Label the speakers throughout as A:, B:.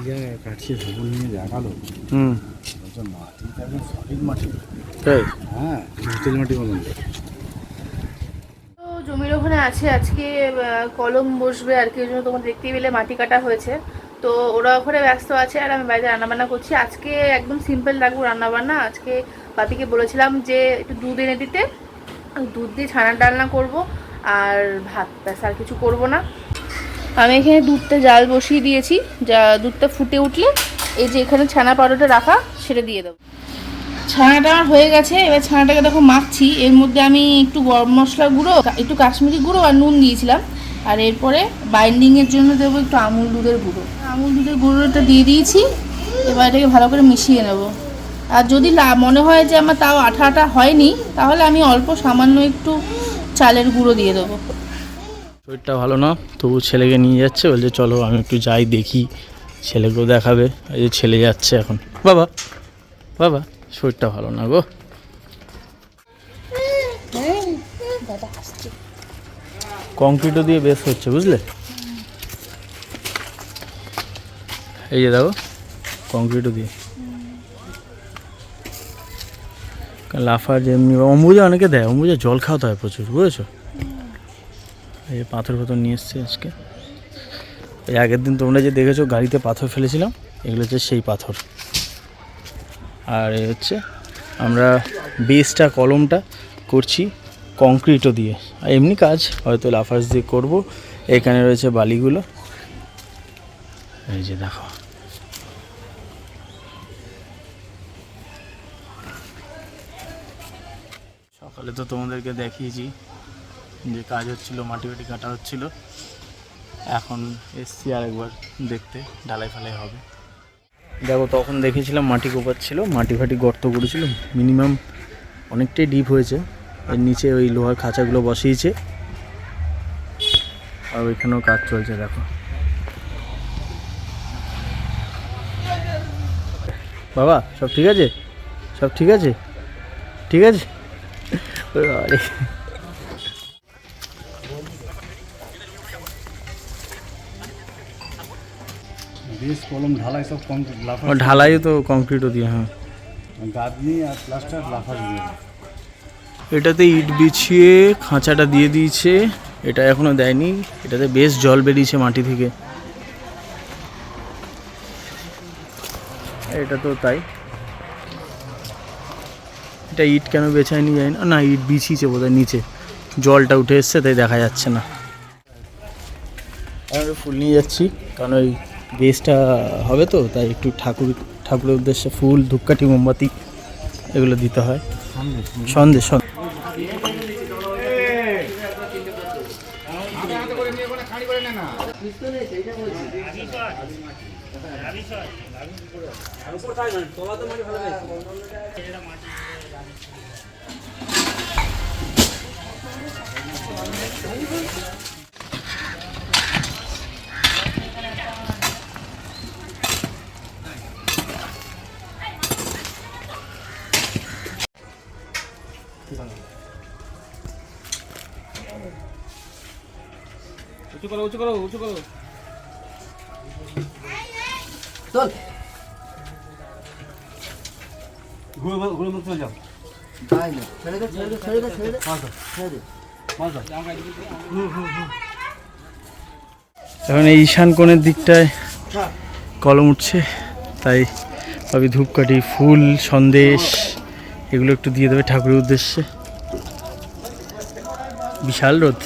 A: জায়গায় কাটছে সবুজ নিয়ে দেখালো মাটিটা একদম সলিড মাটি।
B: তাই?
A: হ্যাঁ, হোটেল মাটি বলুন।
C: তো জমির ওখানে আছে আজকে কলম বসবে আর কি, ওই জন্য তোমার দেখতেই পেলে মাটি কাটা হয়েছে। তো ওরা ওখানে ব্যস্ত আছে আর আমি বাইরে রান্নাবান্না করছি। আজকে একদম সিম্পল রাখবো রান্নাবান্না। আজকে বাপিকে বলেছিলাম যে একটু দুধ এনে দিতে, দুধ দিয়ে ছানার ডালনা করব আর ভাত, ব্যাস আর কিছু করব না। আমি এখানে দুধটা জাল বসিয়ে দিয়েছি, যা দুধটা ফুটে উঠলে এই যে এখানে ছানা পাউডারটা রাখা সেটা দিয়ে দেবো। ছানাটা আমার হয়ে গেছে, এবার ছানাটাকে দেখো মাখছি। এর মধ্যে আমি একটু গরম মশলা গুঁড়ো, একটু কাশ্মীরি গুঁড়ো আর নুন দিয়েছিলাম। আর এরপরে বাইন্ডিংয়ের জন্য দেবো একটু আমুল দুধের গুঁড়ো। আমুল দুধের গুঁড়োটা দিয়ে দিয়েছি। এবার এটাকে ভালো করে মিশিয়ে নেব। আর যদি মনে হয় যে আমার তাও আঠা আঠা হয়নি, তাহলে আমি অল্প সামান্য একটু চালের গুঁড়ো দিয়ে দেবো।
B: শরীরটা ভালো না, তবু ছেলেকে নিয়ে যাচ্ছে, বলছে চলো আমি একটু যাই দেখি, ছেলেকেও দেখাবে। এই যে ছেলে যাচ্ছে এখন। বাবা বাবা, শরীরটা ভালো না গো। কংক্রিটও দিয়ে বেশ হচ্ছে, বুঝলে? এই যে দেখো, কংক্রিটও দিয়ে লাফার যেমনি অম্বুজা অনেকে দেয়, অম্বুজা জল খাওয়াতে হয় প্রচুর, বুঝেছো? এই পাথর ফাথর নিয়ে এসছে আজকে। এই আগের দিন তোমরা যে দেখেছো গাড়িতে পাথর ফেলেছিলাম, এগুলো হচ্ছে সেই পাথর। আর এই হচ্ছে আমরা বেসটা কলমটা করছি কংক্রিটও দিয়ে, আর এমনি কাজ হয়তো লাফার্স দিয়ে করব। এখানে রয়েছে বালিগুলো, এই যে দেখো। সকালে তো তোমাদেরকে দেখিয়েছি যে কাজ হচ্ছিল, মাটি ফাটি কাটা হচ্ছিল। এখন এসছি আরেকবার দেখতে, ঢালাই ফালাই হবে। দেখো, তখন দেখেছিলাম মাটি কোপাচ্ছিল, মাটি ফাটি গর্ত করেছিল, মিনিমাম অনেকটাই ডিপ হয়েছে। এর নিচে ওই লোহার খাঁচাগুলো বসিয়েছে, আর ওইখানেও কাজ চলছে। দেখো বাবা, সব ঠিক আছে? সব ঠিক আছে? ঠিক আছে? আরে
A: বেশ কলম ঢালাই সব কংক্রিট লাফা,
B: ঢালাইও তো কংক্রিটও দিয়ে। হ্যাঁ,
A: গাঁথনি আর প্লাস্টার লাফাস দিয়ে।
B: এটাতে ইট বিছিয়ে খাঁচাটা দিয়ে দিয়েছে, এটা এখনো দেয়নি। এটাতে বেশ জল বেরিয়েছে মাটি থেকে, এটা তো তাই। এটা ইট কেন বেছায়নি জানি না, না ইট বিছিয়েছে বোধহয়, নিচে জলটা উঠে এসছে তাই দেখা যাচ্ছে না। আমি ফুল নিয়ে যাচ্ছি, কারণ ওই বেসটা হবে তো, তাই একটু ঠাকুরের উদ্দেশ্যে ফুল, ধূপকাঠি, মোমবাতি এগুলো দিতে হয়। সন্দেশ
D: উঁচু করো, উঁচু করো, উঁচু করো।
A: চল ঘুরে চলে যাও।
B: এখন এই ঈশান কোণের দিকটায় কলম উঠছে, তাই ভাবি ধূপকাঠি, ফুল, সন্দেশ এগুলো একটু দিয়ে দেবে ঠাকুরের উদ্দেশ্যে। বিশাল রোদ।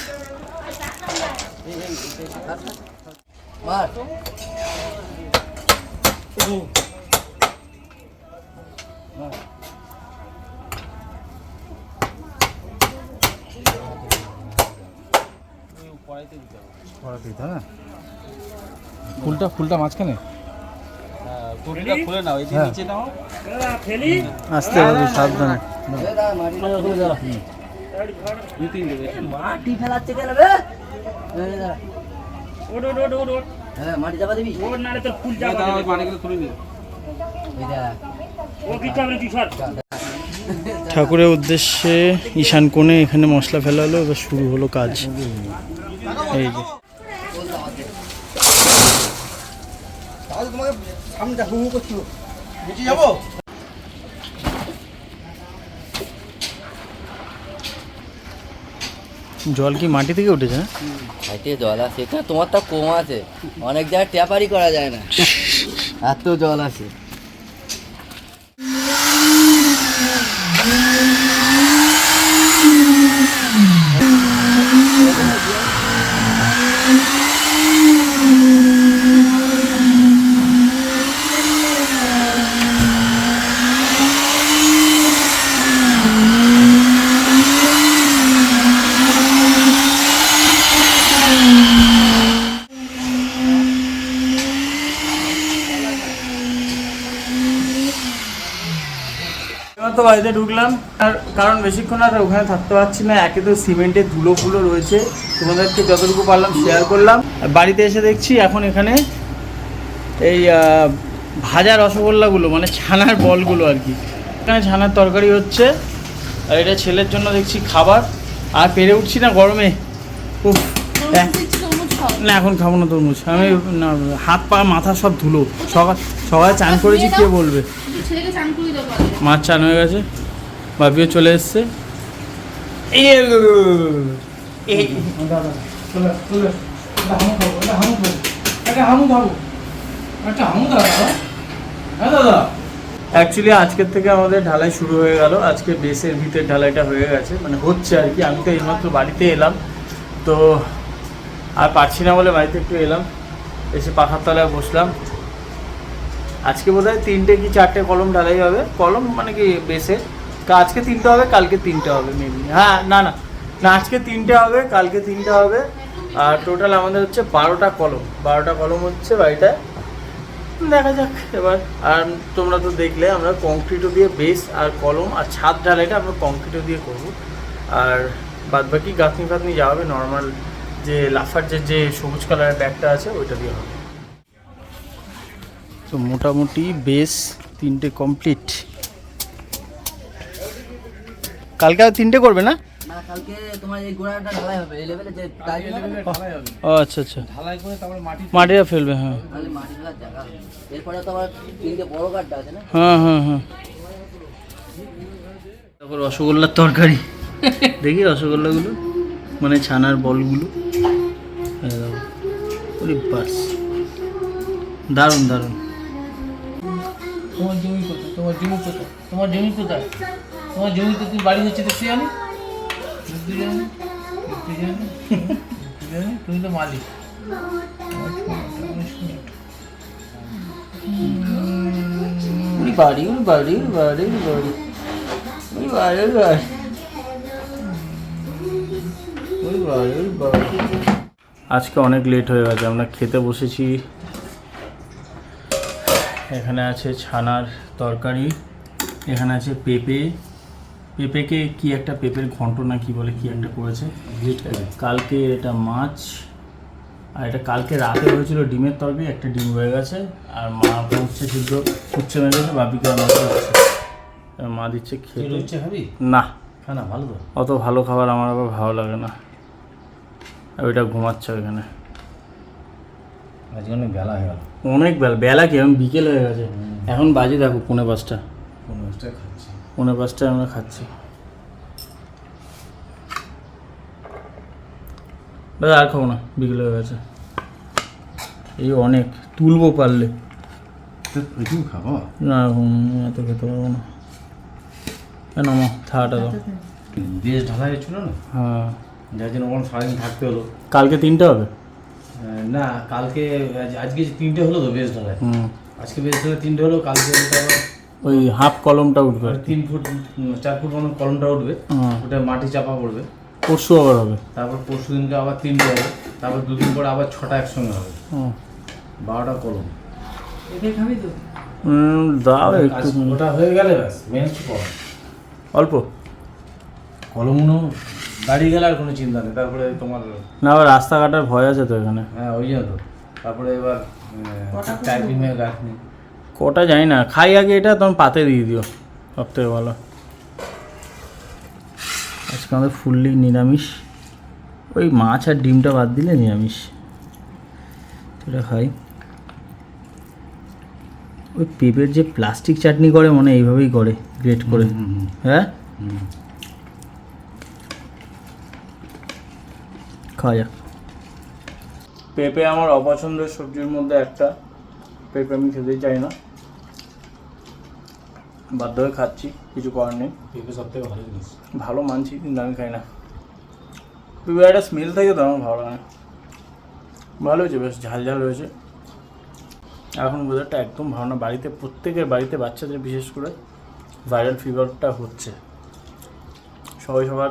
A: ফুলটা মাঝখানে
D: খুলে নাও, এই নিচে নাও।
B: আসতে হবে, সাবধানে।
E: মাটি ফেলাচ্ছে কেন রে? হ্যাঁ, মাটি চাপা দিবি।
B: ঠাকুরের উদ্দেশ্যে ঈশান কোণে এখানে মশলা ফেলা হলো, এবার শুরু হলো কাজ। এই যে
A: আমি যা হুহু করছো বুঝে যাবো।
B: জল কি মাটি থেকে উঠেছে না?
E: হাইটে জল আছে, এটা তোমার তো কম আছে, অনেক জায়গায় ট্যাপারি করা যায় না, এত জল আছে।
B: এবার তো বাড়িতে ঢুকলাম, আর কারণ বেশিক্ষণ আর ওখানে থাকতে পারছি না, একে তো সিমেন্টের ধুলো ফুলো রয়েছে, তোমাদেরকে যতটুকু পারলাম শেয়ার করলাম। আর বাড়িতে এসে দেখছি এখন এখানে এই ভাজা রসগোল্লাগুলো মানে ছানার বলগুলো আর কি, এখানে ছানার তরকারি হচ্ছে, আর এটা ছেলের জন্য দেখছি খাবার। আর পেরে উঠছি না গরমে, উফ না এখন খাবো না তরমুজ, আমি না, হাত পা মাথা সব ধুলো, সকালে চান করেছি কে বলবে। মাছ চান হয়ে গেছে, ভাবিও চলে এসছে। অ্যাকচুয়ালি আজকের থেকে আমাদের ঢালাই শুরু হয়ে গেল, আজকে বেসের ভিতরে ঢালাইটা হয়ে গেছে, মানে হচ্ছে আর কি। আমি তো এইমাত্র বাড়িতে এলাম, তো আর পারছি না বলে বাড়িতে একটু এলাম, এসে পাখার তলায় বসলাম। আজকে বোধহয় 3টে কি 4টে কলম ঢালাই হবে, কলম মানে কি বেসে, আজকে 3টে হবে, কালকে 3টে হবে মেবি, হ্যাঁ না না না আজকে 3টে হবে, কালকে 3টে হবে, আর টোটাল আমাদের হচ্ছে 12টা কলম হচ্ছে বাড়িটায়। দেখা যাক এবার। আর তোমরা তো দেখলে আমরা কংক্রিটও দিয়ে বেস আর কলম আর ছাদ ঢালাইটা আমরা কংক্রিটও দিয়ে করব, আর বাদবাকি গাঁথনি ফাতনি যাওয়া হবে নর্মাল যে লাফার্জের যে সবুজ কালারের ব্যাগটা আছে ওইটা দিয়ে হবে। তো মোটামুটি বেস 3টে কমপ্লিট। কালকে আর 3টে করবে না?
E: না, কালকে তোমার এই গোড়াটা ঢালাই হবে, এই লেভেলে যে টাইল লেভেলে ঢালাই হবে।
B: ও আচ্ছা আচ্ছা,
D: ঢালাই করে তারপরে
B: মাটিটা ফেলবে, হ্যাঁ
E: তাহলে মাটি ফেলার জায়গা হবে। এরপরে তো আবার 3টে বড় গাড্ডা আছে না।
B: হ্যাঁ হ্যাঁ হ্যাঁ। তারপর রসগোল্লার তরকারি দেখি, রসগোল্লাগুলো মানে ছানার বলগুলো, বাস দারুণ দারুণ।
D: তোমার জমি কোথায়? তোমার জমি কোথায়? তোমার জমি কোথায়? তোমার জমিতে তুমি বাড়ি হচ্ছে দেখতে জানি, দেখতে জানি, দেখতে জানি, তুমি তো মালিক।
B: বাড়ি বাড়ি বাড়ি বাড়ি বাড়ি বাড়ি। আজকে অনেক লেট হয়ে গেছে, আমরা খেতে বসেছি। এখানে আছে ছানার তরকারি, এখানে আছে পেঁপেকে কি একটা পেঁপের ঘন্ট না কি বলে কি একটা করেছে, কালকে এটা মাছ, আর এটা কালকে রাতে হয়েছিল ডিমের তরকারি, একটা ডিম হয়ে গেছে, আর মা হচ্ছে শুদ্ধ উচ্ছে মেরেছে, বাপিকে মাছ হচ্ছে, মা দিচ্ছে খেতে।
D: হচ্ছে খাবি
B: না
D: খানা ভালো তো,
B: অত ভালো খাবার আমার আবার ভালো লাগে না। আর ওইটা ঘুমাচ্ছে ওইখানে,
D: আজকে অনেক বেলা হয়ে গেল।
B: অনেক বেলা কি এখন বিকেল হয়ে গেছে, এখন বাজে দেখো 4:45।
D: 5:30 খাচ্ছি,
B: 5:45 আমরা খাচ্ছি। দাদা আর খাবো না, বিকেল হয়ে গেছে, এই অনেক তুলবো পারলে।
A: একটু খাবো
B: না এখন এত খেতে পারবো না, কেন মা থাটা দাও।
D: বেশ ঢালাই ছিল না,
B: হ্যাঁ
D: যার জন্য ওখানে সারাদিন থাকতে হলো।
B: কালকে 3টে হবে।
D: না কালকে আজকে 3টে হলো তো বেশ ঢালাই,
B: হুম,
D: আজকে বেশ ঢালাই 3টে হলো, কালকে ওটা আবার
B: ওই হাফ কলমটা উঠবে আর কি।
D: 3 ফুট 4 ফুট মতো কলমটা উঠবে,
B: হ্যাঁ
D: ওটা মাটি চাপা পড়বে।
B: পরশু আবার হবে।
D: তারপর পরশু দিনকে আবার 3টে হবে, তারপর 2 দিন পরে আবার 6টা একসঙ্গে হবে,
B: হুম
D: 12টা কলম।
B: দাও একটু,
D: ওটা হয়ে গেলে ব্যাস মেনে কলম
B: অল্প
D: কলমগুলো দাঁড়িয়ে গেলে আর কোনো চিন্তা নেই। তারপরে তোমার
B: না, আবার রাস্তা কাটার ভয় আছে তো এখানে।
D: হ্যাঁ ওই জন্য তো, তারপরে এবার টাইপিংয়ের গাছ নেই।
B: কটা জানি না, খাই আগে এটা, তখন পাতে দিয়ে দিও, সব থেকে ভালো। আজকে আমাদের ফুললি নিরামিষ, ওই মাছ আর ডিমটা বাদ দিলে নিরামিষ। এটা খাই, ওই পেঁপের যে প্লাস্টিক চাটনি করে মনে হয় এইভাবেই করে গ্রেট করে। হ্যাঁ, খাওয়া যাক। পেঁপে আমার অপছন্দের সবজির মধ্যে একটা। পেঁপে আমি খেতেই চাই না, বাধ্য হয়ে খাচ্ছি, কিছু করার নেই।
A: পেঁপে সব থেকে ভালো জিনিস।
B: ভালো মানছি, কিন্তু আমি খাই না। পেঁপে একটা স্মেল থাকে তো আমার ভালো লাগে না। ভালো হয়েছে, বেশ ঝাল ঝাল হয়েছে। এখন ওয়েদারটা একদম ভালো না, বাড়িতে প্রত্যেকের বাড়িতে বাচ্চাদের বিশেষ করে ভাইরাল ফিভারটা হচ্ছে। সবাই সবার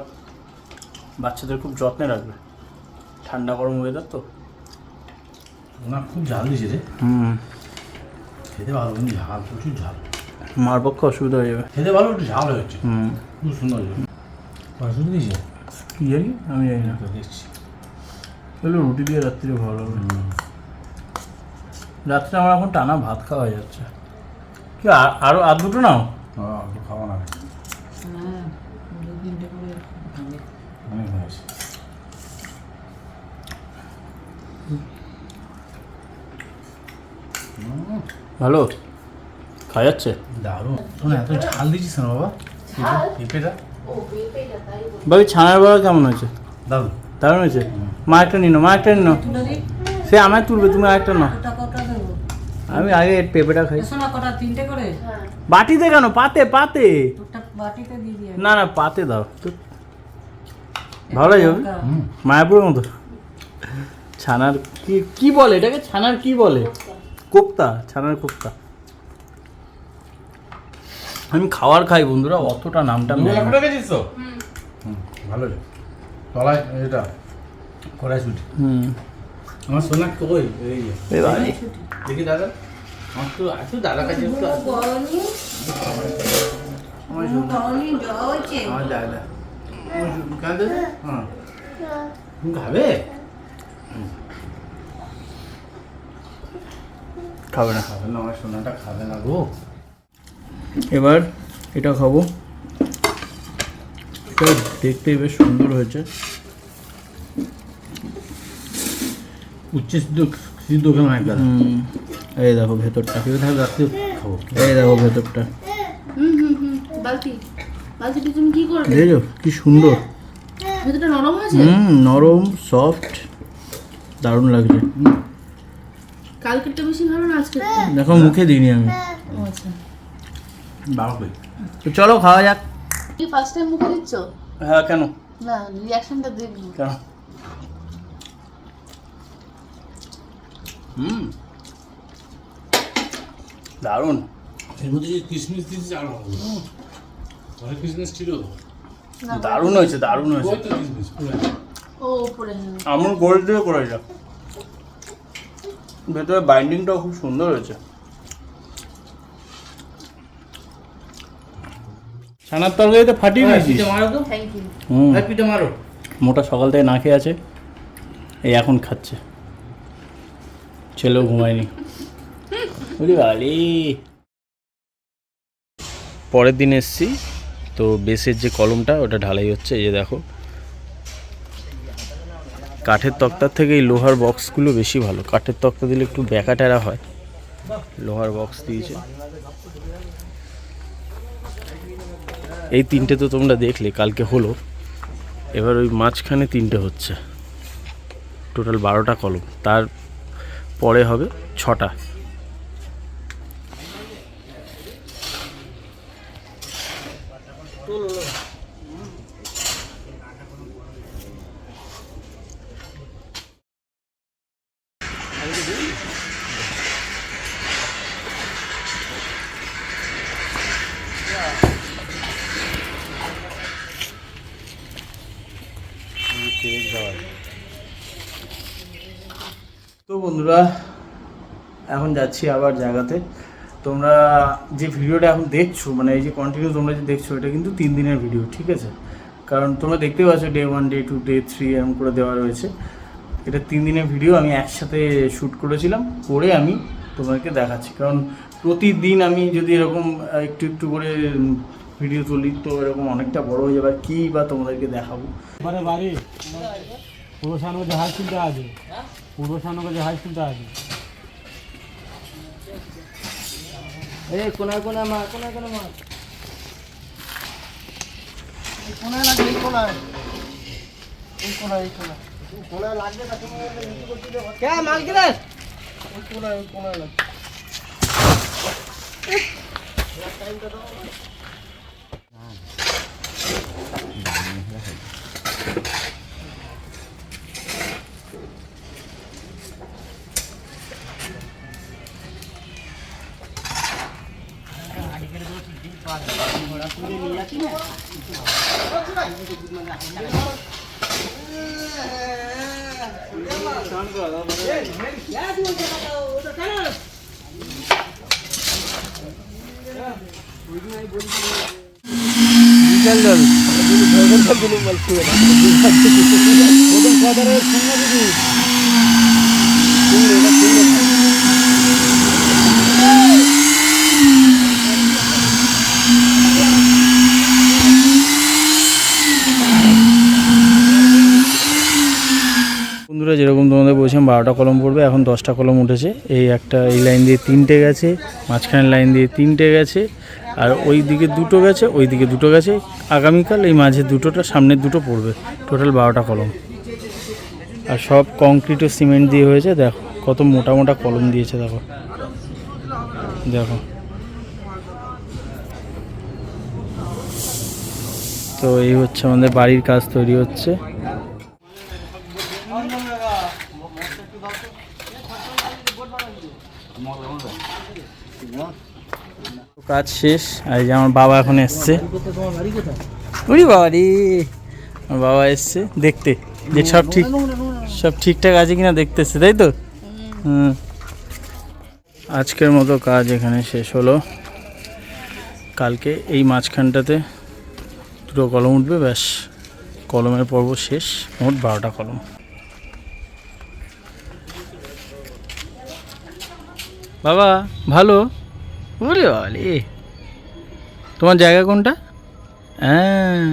B: বাচ্চাদের খুব যত্নে রাখবে, ঠান্ডা গরম ওয়েদার তো।
A: না খুব ঝাল দিয়েছে রে। খেতে ভালো, কিন্তু ঝাল, প্রচুর ঝাল।
B: মার পক্ষে অসুবিধা হয়ে যাবে।
A: খেতে ভালো, একটু ঝাল হয়েছে। খুব সুন্দর হয়েছে। পয়সা দিয়েছে
B: কী জানি, আমি জানি না।
A: দেখছি
B: তাহলে রুটি দিয়ে রাত্রিরে ভালো হবে। রাত্রে আমার এখন টানা ভাত খাওয়া হয়ে যাচ্ছে। কি আরও আর দুটো নাও?
A: খাওয়া না, অনেক হয়েছে।
B: ভালো খাওয়া যাচ্ছে?
A: দারুণ। শোনো, এত ঝাল দিয়েছিস না বাবা পেঁপেটা?
B: বাকি ছানার বড়া কেমন হয়েছে?
A: দারুণ।
B: দারুণ হয়েছে। মা একটা নিন, মা একটা নিন। সে আমায় তুলবে, তুমি আরেকটা নাও। আমি আগে পেঁপেটা খাই। বাটিতে কেন? পাতে পাতে। না না, পাতে দাও। ভালো যাবে মায়াপুরের মতো। ছানার কি কি বলে এটাকে? ছানার কি বলে? কোপ্তা, ছানার কোপ্তা। আমি খাওয়ার খাই বন্ধুরা, অতটা নামটা
A: গেছিস তো? ভালো। তলায় এটা কড়াইশুঁটি। আমার সোনা কই? এই দেখি দাদা, আমার তো আছে দাদা কাছে একটু আছে। আমার দাদা কাঁদে। হ্যাঁ, তুমি খাবে?
B: খাবে না।
A: খাবে না, আমার সোনাটা খাবে না গো।
B: এবার এটা খাবো। এটা দেখতে বেশ সুন্দর হয়েছে।
A: উচ্চ সিদ্ধ কেমন একবার?
B: এই দেখো ভেতরটা,
A: রাত্রে খাবো।
B: এই দেখো ভেতরটা,
C: বালতি বালতিটা তুমি কি করবে?
B: দেখো কি সুন্দর।
C: ভেতরটা নরম হয়েছে?
B: নরম সফট, দারুণ লাগছে।
C: কালকেরটা বেশি ভালো না আজকে?
B: দেখো মুখে দিইনি আমি।
C: আচ্ছা,
A: বাবা কই?
B: তো চলো খাওয়া যাক।
C: কি ফার্স্ট টাইম মুখে দিচ্ছ?
B: হ্যাঁ, কেন?
C: না, রিঅ্যাকশনটা দেখবো।
B: কেন? দারুণ।
A: এর মধ্যে যে কিশমিশ দিয়েছিস আরো ভালো। অনেক কিশমিশ ছিল।
B: দারুণ হয়েছে, দারুণ হয়েছে।
A: ওই তো কিশমিশ পুরো।
C: ও উপরে, হ্যাঁ।
B: আমুল গোল্ড দিয়ে করেছে। ভেতরে বাইন্ডিংটাও খুব সুন্দর হয়েছে। ছানার তরকারিতে ফাটিয়ে দিয়েছিস।
A: মারো তো।
C: Thank you.
A: পিঠে মারো।
B: মোটা সকাল থেকে না খেয়ে আছে, এই এখন খাচ্ছে। ছেলেও ঘুমায়নি। পরের দিন এসছি তো বেসের যে কলমটা ওটা ঢালাই হচ্ছে। এই যে দেখো, কাঠের তক্তার থেকে এই লোহার বক্সগুলো বেশি ভালো। কাঠের তক্তা দিলে একটু ব্যাকা টেরা হয়, লোহার বক্স দিয়েছে। এই তিনটে তো তোমরা দেখলে কালকে হলো, এবার ওই মাঝখানে তিনটে হচ্ছে। টোটাল 12টা কলম, তার পরে হবে 6টা। তো বন্ধুরা, এখন যাচ্ছি আবার জায়গাতে। তোমরা যে ভিডিওটা এখন দেখছো, মানে এই যে কন্টিনিউ তোমরা যে দেখছো, এটা কিন্তু 3 দিনের ভিডিও, ঠিক আছে? কারণ তোমরা দেখতে পাচ্ছ ডে 1, ডে 2, ডে 3 এরকম করে দেওয়া রয়েছে। এটা 3 দিনের ভিডিও আমি একসাথে শ্যুট করেছিলাম, করে আমি তোমাদেরকে দেখাচ্ছি। কারণ প্রতিদিন আমি যদি এরকম একটু একটু করে ভিডিও তুলি তো এরকম অনেকটা বড় হয়ে যাবে। কী বা তোমাদেরকে দেখাবো।
A: মানে বাড়ি পূর্ব সানকে জাহাজ তুলতে আছে, পূর্ব সানকে জাহাজ তুলতে আছে।
E: এই কোনায় কোনায় মার, কোনায় কোনায় মার।
D: কোনায় লাগবে, এই কোনায়, এই কোনায়, এই কোনায়, কোনায় লাগবে না, তুমি নিচে করতে দেবো। কে মাল কিনে? ওই কোনায়, ওই কোনায় লাগবে।
B: বন্ধুরা যেরকম তোমাদের বলছিলাম 12টা কলম পড়বে, এখন 10টা কলম উঠেছে। এই একটা এই লাইন দিয়ে 3টে গেছে, মাঝখানের লাইন দিয়ে 3টে গেছে, আর ওই দিকে 2টো গেছে, ওই দিকে 2টো গেছে। আগামীকাল এই মাঝে 2টোটা, সামনের 2টো পড়বে। টোটাল 12টা কলম। আর সব কংক্রিট ও সিমেন্ট দিয়ে হয়েছে। দেখো কত মোটা মোটা কলম দিয়েছে, দেখো দেখো। তো এই হচ্ছে আমাদের বাড়ির কাজ তৈরি হচ্ছে। কাজ শেষ। আর এই যে আমার বাবা এখন এসছে। উরি বাবা রে, আমার বাবা এসছে দেখতে যে সব ঠিকঠাক আছে কিনা দেখতে এসছে, তাই তো? হুম। আজকের মতো কাজ এখানে শেষ হলো। কালকে এই মাঝখানটাতে 2টো কলম উঠবে, ব্যাস কলমের পর্ব শেষ। মোট 12টা কলম। বাবা ভালো? ওরে বাবা রে, তোমার জায়গা কোনটা? হ্যাঁ